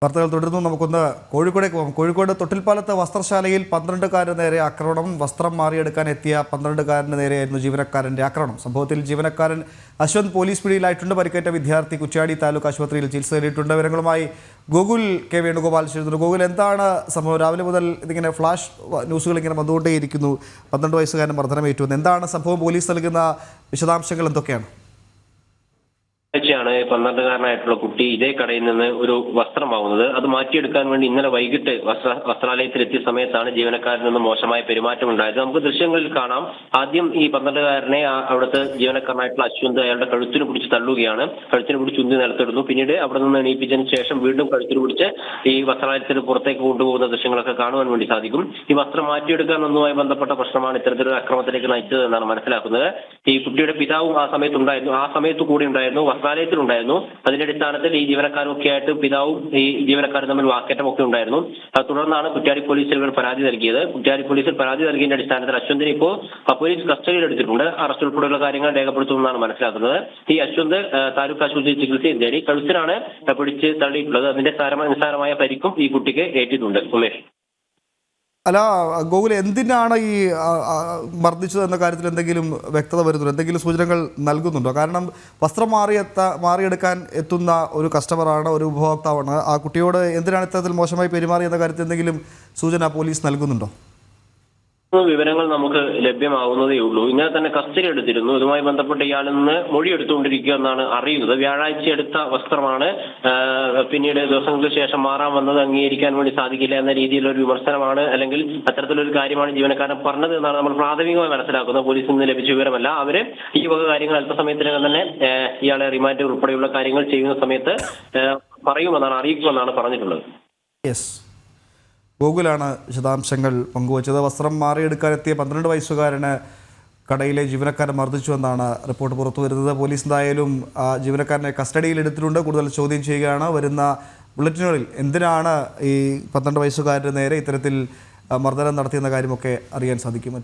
വാർത്തകൾ തുടരുന്നു. നമുക്കൊന്ന് കോഴിക്കോടേക്ക് പോകാം. കോഴിക്കോട് തൊട്ടിൽപ്പാലത്ത് വസ്ത്രശാലയിൽ 12കാരന് നേരെ ആക്രമണം. വസ്ത്രം മാറിയെടുക്കാൻ എത്തിയ 12കാരന് നേരെയായിരുന്നു ജീവനക്കാരൻ്റെ ആക്രമണം. സംഭവത്തിൽ ജീവനക്കാരൻ അശ്വന്ത് പോലീസ് പിടിയിലായിട്ടുണ്ട്. പരിക്കേറ്റ വിദ്യാർത്ഥി കുറ്റ്യാടി താലൂക്ക് ആശുപത്രിയിൽ ചികിത്സ തേടിയിട്ടുണ്ട്. വിവരങ്ങളുമായി ഗോകുൽ കെ വേണുഗോപാൽ ചേരുന്നു. ഗോകുൽ, എന്താണ് സംഭവം? രാവിലെ മുതൽ ഇതിങ്ങനെ ഫ്ലാഷ് ന്യൂസുകൾ ഇങ്ങനെ വന്നുകൊണ്ടേയിരിക്കുന്നു. 12 വയസ്സുകാരൻ മർദ്ദനമേറ്റു. എന്താണ് സംഭവം? പോലീസ് നൽകുന്ന വിശദാംശങ്ങൾ എന്തൊക്കെയാണ്? ാണ് 12കാരനായിട്ടുള്ള കുട്ടി ഇതേ കടയിൽ നിന്ന് ഒരു വസ്ത്രം വാങ്ങുന്നത്. അത് മാറ്റിയെടുക്കാൻ വേണ്ടി ഇന്നലെ വൈകിട്ട് വസ്ത്രാലയത്തിൽ എത്തിയ സമയത്താണ് ജീവനക്കാരിൽ നിന്ന് മോശമായ പെരുമാറ്റം ഉണ്ടായത്. നമുക്ക് ദൃശ്യങ്ങളിൽ കാണാം. ആദ്യം ഈ 12കാരനെ അവിടുത്തെ ജീവനക്കാരനായിട്ടുള്ള അശ്വന്ത് അയാളുടെ കഴുത്തിന് പിടിച്ച് തള്ളുകയാണ്. കഴുത്തിന് പിടിച്ച് ഉന്തി നിലത്തിടുന്നു. പിന്നീട് അവിടെ നിന്ന് എണീപ്പിച്ചതിന് ശേഷം വീണ്ടും കഴുത്തിന് പിടിച്ച് ഈ വസ്ത്രാലയത്തിന് പുറത്തേക്ക് കൊണ്ടുപോകുന്ന ദൃശ്യങ്ങളൊക്കെ കാണുവാൻ വേണ്ടി സാധിക്കും. ഈ വസ്ത്രം മാറ്റിയെടുക്കാൻ ഒന്നുമായി ബന്ധപ്പെട്ട പ്രശ്നമാണ് ഇത്തരത്തിലൊരു അക്രമത്തിലേക്ക് നയിച്ചത് എന്നാണ് മനസ്സിലാക്കുന്നത്. ഈ കുട്ടിയുടെ പിതാവും ആ സമയത്ത് കൂടി ഉണ്ടായിരുന്നു, വസ്ത്രാലയത്തിലുണ്ടായിരുന്നു. അതിന്റെ അടിസ്ഥാനത്തിൽ ഈ ജീവനക്കാരും ഒക്കെ ആയിട്ട് പിതാവും ഈ ജീവനക്കാരും തമ്മിൽ വാക്കേറ്റമൊക്കെ ഉണ്ടായിരുന്നു. തുടർന്നാണ് കുറ്റ്യാടി പോലീസിൽ ഇവർ പരാതി നൽകിയത്. കുറ്റ്യാടി പോലീസിൽ പരാതി നൽകിയതിന്റെ അടിസ്ഥാനത്തിൽ അശ്വന്തിനെ ഇപ്പോൾ പോലീസ് കസ്റ്റഡിയിൽ എടുത്തിട്ടുണ്ട്. അറസ്റ്റ് ഉൾപ്പെടെയുള്ള കാര്യങ്ങൾ രേഖപ്പെടുത്തുമെന്നാണ് മനസ്സിലാക്കുന്നത്. ഈ അശ്വന്ത് താലൂക്ക് ആശുപത്രിയിൽ ചികിത്സയും തേടി. കഴുത്തിനാണ് പിടിച്ച് തള്ളിയിട്ടുള്ളത്. അതിന്റെ നിസ്സാരമായ പരിക്കും ഈ കുട്ടിക്ക് ഏറ്റിട്ടുണ്ട്. ഉമേഷ്, അല്ല ഗോകുൽ, എന്തിനാണ് ഈ മർദ്ദിച്ചത് എന്ന കാര്യത്തിൽ എന്തെങ്കിലും വ്യക്തത വരുന്നുണ്ടോ? എന്തെങ്കിലും സൂചനകൾ നൽകുന്നുണ്ടോ? കാരണം വസ്ത്രം മാറിയെടുക്കാൻ എത്തുന്ന ഒരു കസ്റ്റമറാണ്, ഒരു ഉപഭോക്താവാണ്. ആ കുട്ടിയോട് എന്തിനാണ് ഇത്തരത്തിൽ മോശമായി പെരുമാറി എന്ന കാര്യത്തിൽ എന്തെങ്കിലും സൂചന പോലീസ് നൽകുന്നുണ്ടോ? വിവരങ്ങൾ നമുക്ക് ലഭ്യമാവുന്നതേ ഉള്ളൂ. ഇന്നലെ തന്നെ കസ്റ്റഡി എടുത്തിരുന്നു. ഇതുമായി ബന്ധപ്പെട്ട് ഇയാളിൽ നിന്ന് മൊഴി എടുത്തുകൊണ്ടിരിക്കുക എന്നാണ് അറിയുന്നത്. വ്യാഴാഴ്ച എടുത്ത വസ്ത്രമാണ് പിന്നീട് ദിവസങ്ങൾക്ക് ശേഷം മാറാൻ വന്നത്, അംഗീകരിക്കാൻ വേണ്ടി സാധിക്കില്ല എന്ന രീതിയിലൊരു വിമർശനമാണ്, അല്ലെങ്കിൽ അത്തരത്തിലൊരു കാര്യമാണ് ജീവനക്കാരൻ പറഞ്ഞത് എന്നാണ് നമ്മൾ പ്രാഥമികമായി മനസ്സിലാക്കുന്നത്. പോലീസിൽ നിന്ന് ലഭിച്ച വിവരമല്ല. അവര് ഈ വക കാര്യങ്ങൾ അല്പസമയത്തിനകം തന്നെ ഇയാളെ റിമാൻഡ് ഉൾപ്പെടെയുള്ള കാര്യങ്ങൾ ചെയ്യുന്ന സമയത്ത് അറിയിക്കുമെന്നാണ് പറഞ്ഞിട്ടുള്ളത്. യെസ്, ഗോകുലാണ് വിശദാംശങ്ങൾ പങ്കുവച്ചത്. വസ്ത്രം മാറിയെടുക്കാനെത്തിയ 12 വയസ്സുകാരന് കടയിലെ ജീവനക്കാരൻ മർദ്ദിച്ചു എന്നാണ് റിപ്പോർട്ട് പുറത്തു വരുന്നത്. പോലീസ് എന്തായാലും ജീവനക്കാരനെ കസ്റ്റഡിയിൽ എടുത്തിട്ടുണ്ട്. കൂടുതൽ ചോദ്യം ചെയ്യുകയാണ്. വരുന്ന ബുള്ളറ്റിനുകളിൽ എന്തിനാണ് ഈ 12 വയസ്സുകാരന് നേരെ ഇത്തരത്തിൽ മർദ്ദനം നടത്തിയെന്ന കാര്യമൊക്കെ അറിയാൻ സാധിക്കും.